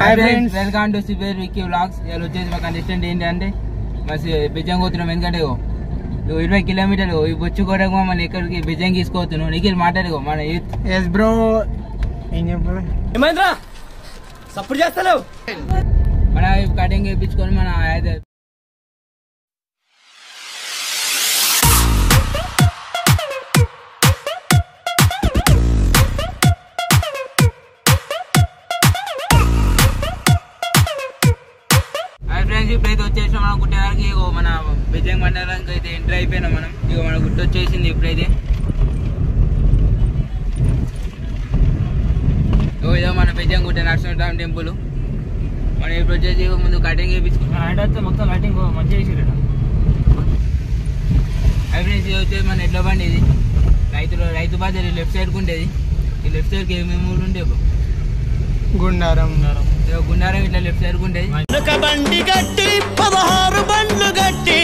Hi friends, welcome to cyber Vicky vlogs. ఇలా వచ్చేసి మా కంటెస్టెంట్ ఏంటంటే బిజంగ్ పోతున్నాం. ఎందుకంటే 20 కిలోమీటర్లు ఈ బొచ్చు కూడా మన ఎక్కడికి బిజంగ్ తీసుకోతున్నాం. నిఖిల్ మాట్లాడుకో మన యూత్. ఎస్ బ్రో, ఏం చెప్పాలి ఏమైందిరా సపోర్ట్ చేస్తలేవు. మన కటింగ్ వేయించుకొని మన ఇప్పుడైతే వచ్చేసినాం మనం గుట్టకి. మన బిజంగ్ మండలానికి అయితే ఎంటర్ అయిపోయినాం మనం. ఇక మన గుట్ట వచ్చేసింది ఇప్పుడైతే. ఇదో మన బిజంగ్ గుట్ట నరసింహస్వామి టెంపుల్. మనం ఇప్పుడు వచ్చేసి ముందు కటింగ్ వేయించుకున్నాం. మొత్తం లైటింగ్ మంచిగా చేసిరట. ఫ్రెండ్స్, ఇది వచ్చేసి మన ఎడ్ల బండి. ఇది రైతు బజార్ లెఫ్ట్ సైడ్కి ఉండేది. ఈ లెఫ్ట్ సైడ్కి ఏమేమి ఊళ్ళు ఉండే గుండారం ఇట్లా లెఫ్ట్ సైడ్ ఉండేది. బండి గట్టి 16 బండ్లు గట్టి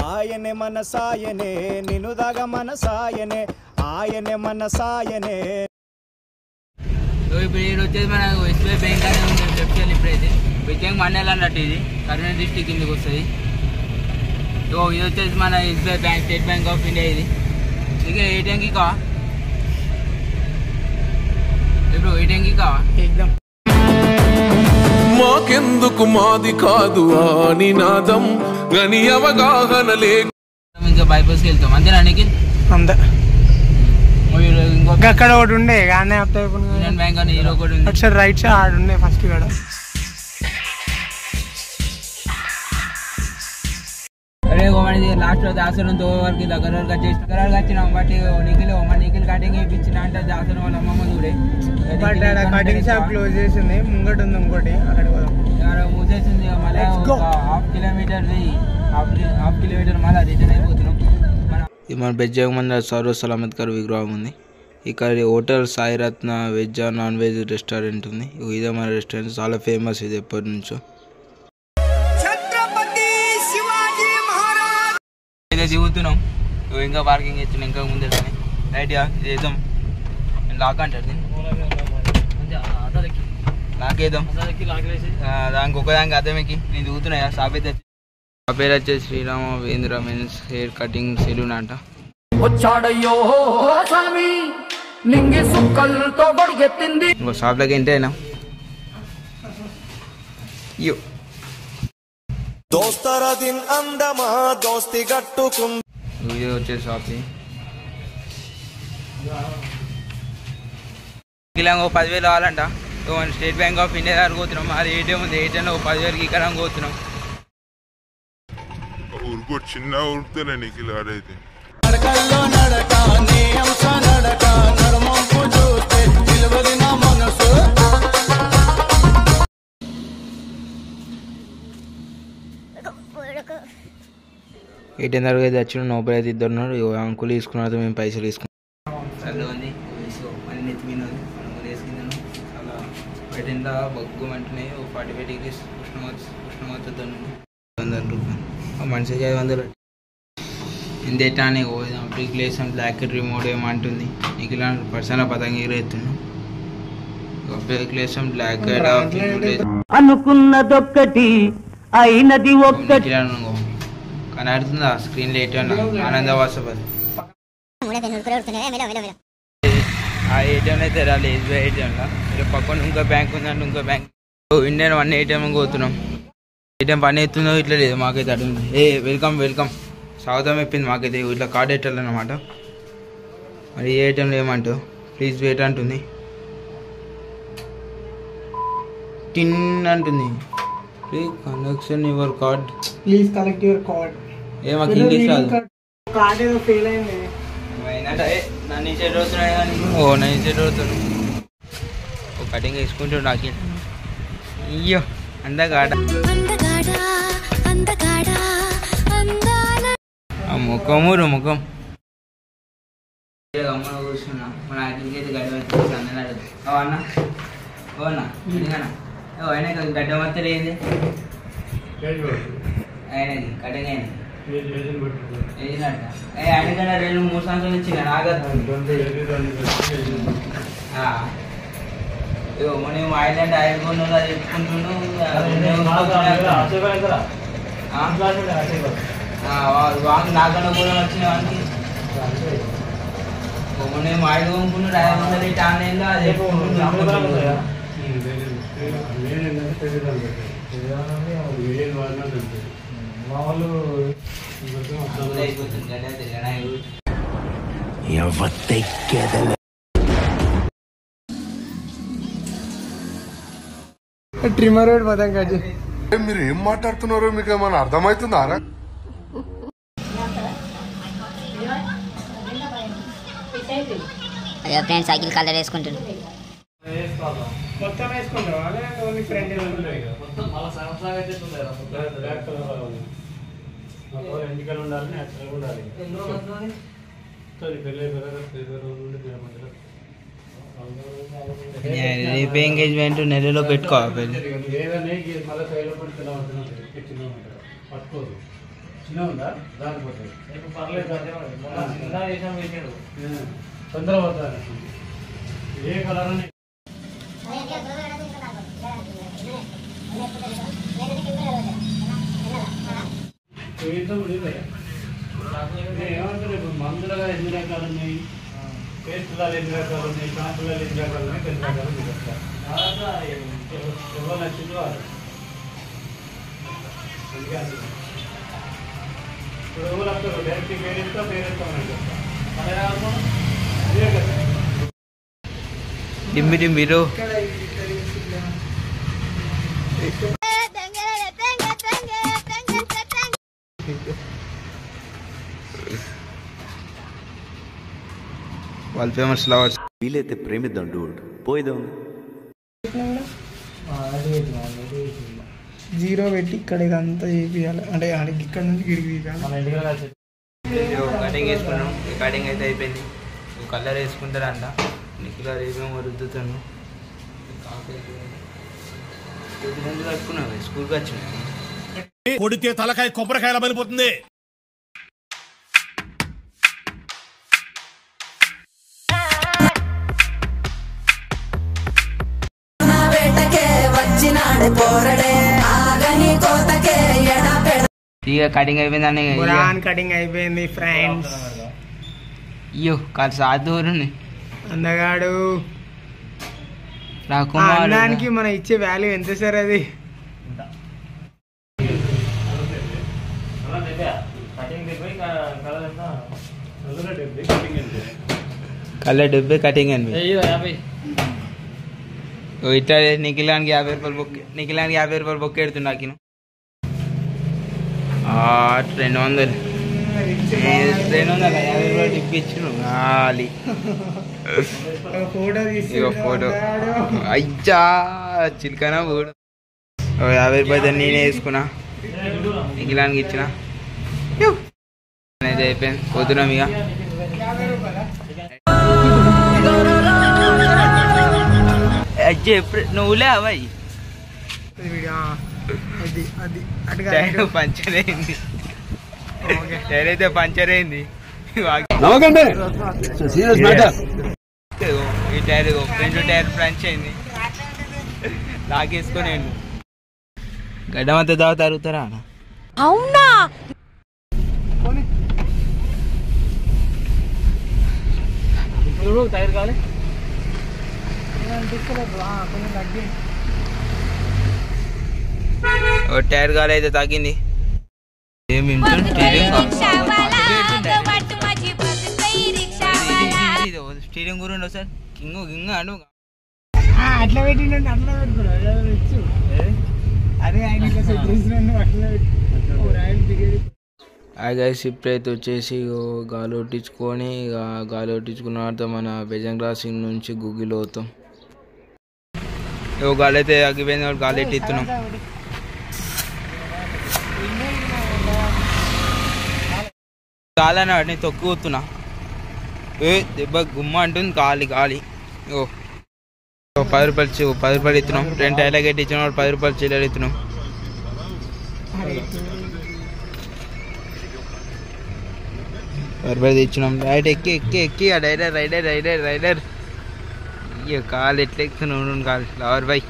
ఆయనే మన సాయనే నినుదగ మన సాయనే ఆయనే మన సాయనే. ఇప్పుడు ఇది వచ్చేసి మన ఎస్బీఐ బ్యాంక్ అనేది ఉంది లెఫ్ట్ సైడ్. ఇప్పుడైతే బిజంగ్ మండల్ అన్నట్టు ఇది కరీంనగర్ డిస్ట్రిక్ట్ కిందకి వస్తుంది. ఇది వచ్చేసి మన SBI bank, state bank of India. ఇది ఇక ఏటీఎంకి కావా ఇప్పుడు ఏటీఎంకి కావా మాకెందుకు మాది కాదు అని నాదం గని అవగాహన లేదు. ఇంకా బైపాస్కి వెళ్తాం అంతేనా నిఖిల్? అంతే. ఇంకొక అక్కడ ఒకటి ఉండే కానీ యూనియన్ బ్యాంక్ అని హీరో కూడా ఉంది. ఒకసారి రైట్ సైడ్ ఆడ ఉండే ఫస్ట్ కాడ. అరే మనది లాస్ట్ దాసరం వరకు దగ్గర వరకు వచ్చినాం. బట్ నిఖిల్ కటింగ్ వేయించిన అంటే దాసరం వాళ్ళ అమ్మమ్మ చూడే కటింగ్ షాప్ క్లోజ్ చేసింది. ముంగట ఉంది ఇంకోటి, అక్కడ మూసేసింది. మళ్ళీ హాఫ్ కిలోమీటర్ మళ్ళీ రిటర్న్ అయిపోతున్నాం. మన బిజంగ్ మండల సర్వ సలామత్ గారి విగ్రహం ఉంది. ఇక్కడ hotel Sairatna veg non veg restaurant ఉంది. ఇదే మన రెస్టారెంట్ చాలా ఫేమస్ ఇది ఎప్పటి నుంచో. అయితే దిగుతున్నాం. ఇంకా పార్కింగ్ చేస్తున్నాం ఇంకా ముందే రైట్ చేద్దాం. లాక్ అంటారు లాకేద్దాం. దానికి ఒకదానికి అర్థమేకి నేను దిగుతున్నాయా. షాప్ అయితే ఆ పేరు వచ్చేసి Srirama వేంద్ర men's hair cutting salon అంట. ఇంకో షాప్లోకి ఎంటర్ అయినా. ఇది వచ్చే షాప్. ఇలా 10,000 కావాలంట. మన స్టేట్ బ్యాంక్ ఆఫ్ ఇండియా దగ్గర పోతున్నాం. అది ఏటీఎం ఉంది. ఏటీఎంలో 10,000కి ఇక్కడ పోతున్నాం. చిన్న ఊరుకుతానే నీకు ఆడైతే ఏటీఎం దగ్గర అయితే వచ్చిన నోబెల్ అయితే ఇద్దరు ఉన్నారు. అంకుల్ తీసుకున్నారు, మేము పైసలు తీసుకున్నాం. బయట ఎంత బగ్గుమంటున్నాయి. 45 degrees ఉష్ణోగ్రతతో మనిషికి 500 ఇందేటా అని అప్లికేషన్ బ్లాక్ రిమోట్ ఏమంటుంది. నీకు ఇలా పర్సనల్ పతంగా ఎగురెత్తున్నాం. అప్లికేషన్ బ్లాక్ అనుకున్నదొక్కటి అయినది ఒక్కటి కానీ ఆడుతుందా స్క్రీన్ లేట్ ఆనంద వాసపది. ఆ ఏటీఎంలో అయితే రాలి ఎస్బీఐ ఏటీఎంలో. పక్కన ఇంకో బ్యాంక్ ఉందంటే ఇంకో బ్యాంక్. ఇండియన్ 1 ఏటీఎం పోతున్నాం. ఏటీఎం పని అవుతుందో ఇట్లా లేదు మాకైతే అడుగుతుంది. వెల్కమ్ స్వాగతం చెప్పింది మాకైతే. ఇట్లా కార్డు పెట్టాలన్నమాట. మరి ఏ ఏటీఎంలో ఏమంటావు ప్లీజ్ వెయిట్ అంటుంది. టిన్ అంటుంది. Please connection your card, please collect your card. మాకు ఇంగ్లీష్ రాదు. కార్డ్ ఏదో ఫెయిల్ అయింది. నన్ను ఇచ్చేటి అవుతున్నాయి కానీ నన్ను ఇచ్చేటి అవుతాడు. ఒక కటింగ్ వేసుకుంటాడు నాకు. అయ్యో అందగాడ ముఖం ముఖం కూర్చున్నా. మన అక్కడికి అయితే గడ్డ వచ్చి అన్న అడుగు. అన్న ఓనా ఎందుకన్నా ఆయన గడ్డ మొత్తం ఏంది ఆయనది కటింగ్ అయినది. ఆయనకన్నా 2-3 సంవత్సరాలు ఇచ్చిన మనం ఐలాండ్ ఆడుకున్నా చెప్పుకుంటుండు నాకన్నా కూడా వచ్చిన వాడికి మనం ఆడుకోనుకున్నాడు ఆడుకున్నది ఆన్లైన్లో అది ట్రిమ్మర్ పదం కాదు. మీరు ఏం మాట్లాడుతున్నారో మీకు ఏమైనా అర్థమవుతుందా? అదే ఫ్రెండ్ సైకిల్ కలర్ వేసుకుంటున్నాను. మొత్తం వేసుకుంటావా ఓన్లీ ఫ్రంట్ రేపు ఎంగేజ్మెంట్ నెలలో పెట్టుకోవాలి. తొందర పడతాను ఏ కలర్ ఏమంటారు ఇప్పుడు మందులుగా ఎన్ని రకాలు ఉన్నాయి, పేస్టులు ఎన్ని రకాలు ఉన్నాయి, షాంపులు ఎన్ని రకాలు ఉన్నాయి, 10 రకాలు ఎవరు నచ్చిందో వాళ్ళు. ఇప్పుడు ఎవరు వస్తారు డైరెక్ట్ పేరెంట్తో పేరెంట్తో ఇదే కదా డిమ్మి డిమ్మిరు వాళ్ళ ఫేమస్ ఫ్లవర్స్ వీలైతే ప్రేమిద్దాం డూడ్ పోయిదాం. జీరో పెట్టి ఇక్కడ ఇదంతా చేపియాలి అంటే ఇక్కడ నుంచి గిడికి తీయాలి. కటింగ్ వేసుకున్నాం. కటింగ్ అయితే అయిపోయింది. కలర్ వేసుకుంటారంట. నిఖిలా రేపేమో రుద్దుతాను. కట్టుకున్నావు స్కూల్కి వచ్చినాయి. కొడితే తలకాయ కొబ్బరికాయల పడిపోతుంది. ఇక కటింగ్ అయిపోయిందని కటింగ్ అయిపోయింది ఫ్రెండ్స్. అయ్యో కాదు సాధూరు అందగాడు అన్నానికి మనం ఇచ్చే వాల్యూ ఎంత సార్? అది కలర్ 70 కటింగ్ అండి. ఇట్లా నిఖిలానికి 50 రూపాయలు బొక్క, నిఖిలానికి 50 రూపాయలు బొక్క ఎడుతున్నా నాకు 200 50 రూపాయలు ఇప్పించు గాలి. ఇక ఫోటో అయ్యా చిల్కనా ఫోటో 50 రూపాయలు నేనే వేసుకున్నా, నిఖిలానికి ఇచ్చిన. అనేది అయిపోయింది. పోతున్నాం ఇక. నువ్వులే అవ్వాయి పంచర్ అయింది. టైర్ అయితే పంచర్ అయింది. ఈ టైర్ ఫ్రంట్ టైర్ పంచ్ అయింది. లాగేసుకొని గడ్డమంతా దావ తరుగుతారా? అవునా? టైర్ కావాలి టైర్ గాలి అయితే తగ్గింది. స్టీరింగ్ గురించి సార్ కింగ్ గింగ అను అట్లా పెట్టిండి అట్లా పెట్టుకోవచ్చు. అదే ఆయన గైస్ ఇప్పుడైతే వచ్చేసి గాలి కొట్టించుకొని గాలి కొట్టించుకున్న తర్వాత మన బెజంగ్ క్రాసింగ్ నుంచి గూగిల్ అవుతాం. గాలి అయితే అగ్గిపోయింది. గాలి ఎట్టి ఇస్తున్నాం. గాలి అని వాటిని తొక్కుతున్నా. దెబ్బ గుమ్మ అంటుంది గాలి గాలి. 10 రూపాయలు ఇస్తున్నాం. 2 టైర్ల గట్టి ఇచ్చిన 10 రూపాయలు చిల్లర ఇస్తున్నాం. ఇచ్చినాం. రైట్ ఎక్కి ఎక్కి ఎక్కి రైడర్ రైడర్ రైడర్ రైడర్ ఇక కాలు ఎట్లా ఎక్కుతున్నావు కాలు లవర్ బై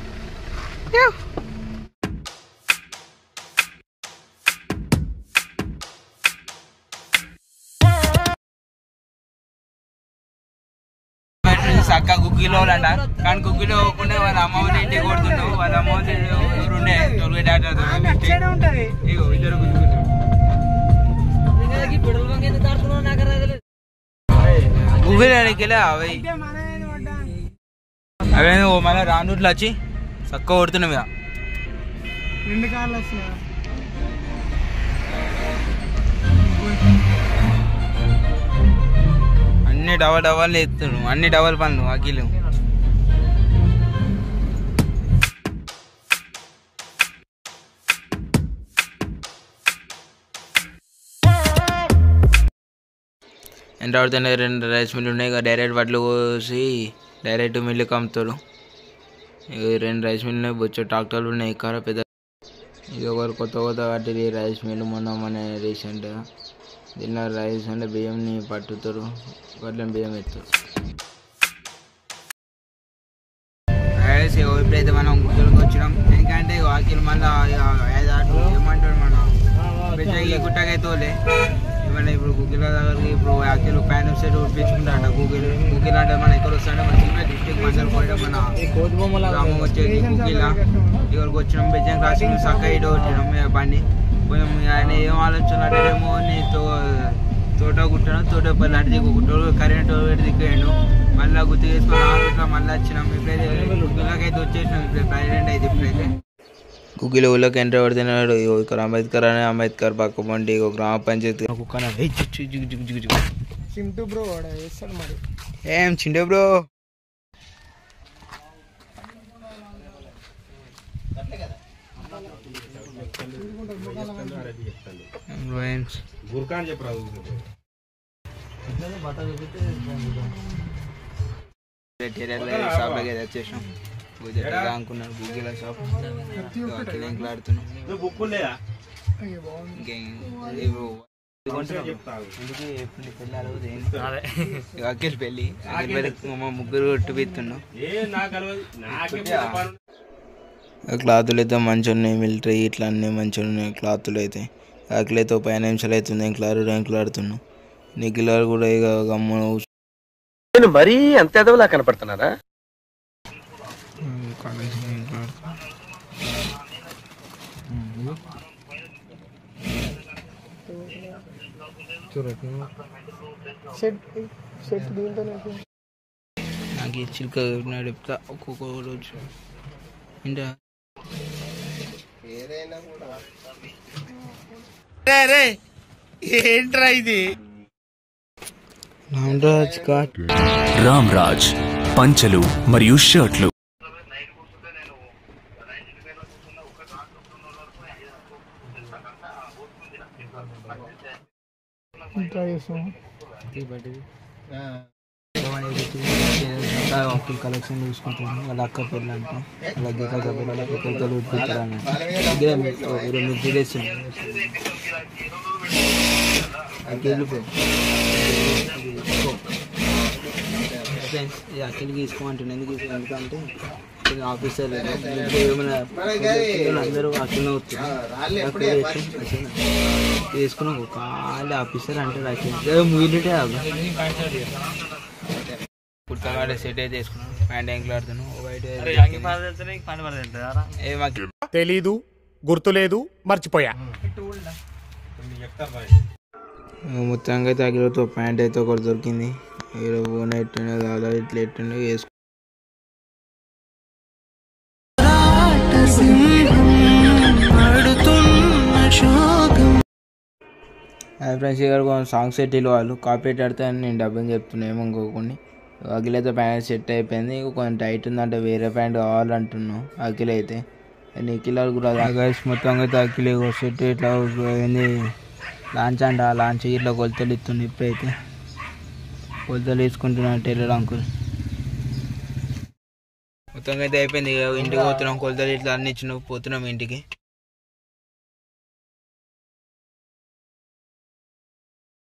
చక్క గుగ్గిలో అంట కానీ గుగ్గిలో పోకుండా వాళ్ళ అమ్మని ఇంటికి కొడుతుండు వాళ్ళ అమ్మని ఉండే టోల్గేట్ ఇగో ఇద్దరు గుగ్గిలకి అవి అవే మళ్ళీ రానుట్లు వచ్చి చక్క కొడుతున్నాం ఇక 2 కార్లు వస్తున్నాయి అన్ని డబల్ ఎత్తున్నాడు అన్ని డబల్ పనులు అఖిలు ఎంత పడుతుంది 2 రైస్ మిల్లు ఉన్నాయి ఇక డైరెక్ట్ వడ్లు కోసి డైరెక్ట్ మిల్లుకి అమ్ముతారు ఇక 2 రైస్ మిల్లు ఉన్నాయి బొచ్చు ట్రాక్టర్లు ఉన్నాయి ఇక్కడ పెద్ద ఇది ఒకరు కొత్త కట్టి రైస్ మిల్లు మన రీసెంట్గా దీనిలో రైస్ అంటే బియ్యంని పట్టుతారు వడ్లని బియ్యం ఎత్తారు ఇప్పుడైతే మనం గుర్తులకు వచ్చినాం ఎందుకంటే వాకిలు మళ్ళీ 5 ఆటలు ఏమంటాడు మనం పెద్దగా గుట్టకైతే ఇవన్నీ ఇప్పుడు గుగ్గిల దగ్గరికి ఇప్పుడు వాకిలు ప్యాంట్ సైడ్ ఉడిపించుకుంటాడ గుగ్గిల అంటే మన ఎక్కడ వస్తాడంటే మన చిన్న డిస్ట్రిక్ట్ మండలి పోయడం మన గ్రామం వచ్చేది గుగ్గిల ఇక్కడికి వచ్చినాం బెజ్జం క్రాస్ చక్క ఇటు వచ్చినాం బండి కొంచెం ఆయన ఏం ఆలోచన అంటేమో తోట కుట్టాను తోటపల్లి అటు దిక్కు కరెంట్ తోట దిక్కేయండు మళ్ళీ గుర్తు చేసుకొని ఆలోచన మళ్ళీ వచ్చినాం ఇప్పుడైతే గుగ్గిలకైతే వచ్చేసినాం ఇప్పుడు ప్రెసిడెంట్ అయితే ఇప్పుడైతే గుగ్గిల ఊళ్ళోకి ఎంటర్ పడుతున్నాడు ఇక్కడ అంబేద్కర్ అనే అంబేద్కర్ పక్క పండి గ్రామ పంచాయతీ కుక్కన చింటూ బ్రో వేస్తాడు మరి ఏం చిండే బ్రో షాప్లోకి అయితే వచ్చేసాం అనుకున్నాను గుగ్గిల షాప్ ఆడుతున్నాం అఖిల్ పెళ్ళి ముగ్గురు ఒట్టుపిస్తున్నాం క్లాతులు అయితే మంచిగా ఉన్నాయి మిలిటరీ ఇట్లా అన్నీ మంచిగా ఉన్నాయి క్లాతులు అయితే అఖిల్ అయితే 5 నిమిషాలు అవుతుంది ఎంకులాడుతున్నాం నిఖిలారు కూడా ఇక గమ్మున మరీ అంత ఎదవలా కనపడుతున్నారా నాకు చిలుక నడుపుతా ఒక్కొక్క రోజు ఇంకా ఏంట్రా ఇది రామ్ రాజ్ పంచలు మరియు షర్ట్లు కలెక్షన్ చూసుకుంటాను వాళ్ళ అక్క పిల్లలు అంటే వాళ్ళ గిక్క పిల్లలకి పిల్లలు అక్కడికి తీసుకోమంటున్నాను ఎందుకంటే ఆఫీసర్ ఏమైనా అందరూ అక్కడనే వచ్చారు తీసుకున్నాం ఖాళీ ఆఫీసర్ అంటే ముగిలిటే కుర్తాగాడే సెట్ అయితే వేసుకున్నాను ప్యాంట్ యాంకిల్ ఆడుతాను తెలీదు గుర్తులేదు మర్చిపోయా మొత్తంగా అయితే అఖిలతో ప్యాంట్ అయితే ఒకటి దొరికింది ఓన్ ఎట్టుండే అలా ఇట్లా ఎట్టుండే వేసుకు ఫ్రెండ్స్ ఇక్కడ సాంగ్స్ సెట్ వాళ్ళు కాపీరేట్ ఆడతాయని నేను డబ్బులు చెప్తున్నా ఏమనుకోకుండా అఖిల్ అయితే ప్యాంట్ సెట్ అయిపోయింది కొంచెం టైట్ ఉందంటే వేరే ప్యాంట్ కావాలంటున్నావు అఖిల్ అయితే నిఖిల్ కూడా గైస్ మొత్తంగా అయితే అఖిల్ సెట్ ఇట్లా ఏంది లాంచ్ అంట లాంచ్ ఇట్లా కొలతలు ఇస్తుంది ఇప్పుడైతే కొలతలు తీసుకుంటున్నాను టైలర్ అంకుల్ మొత్తంగా అయితే అయిపోయింది ఇంటికి పోతున్నాం కొలతలు ఇట్లా అన్ని ఇచ్చినావు పోతున్నాం ఇంటికి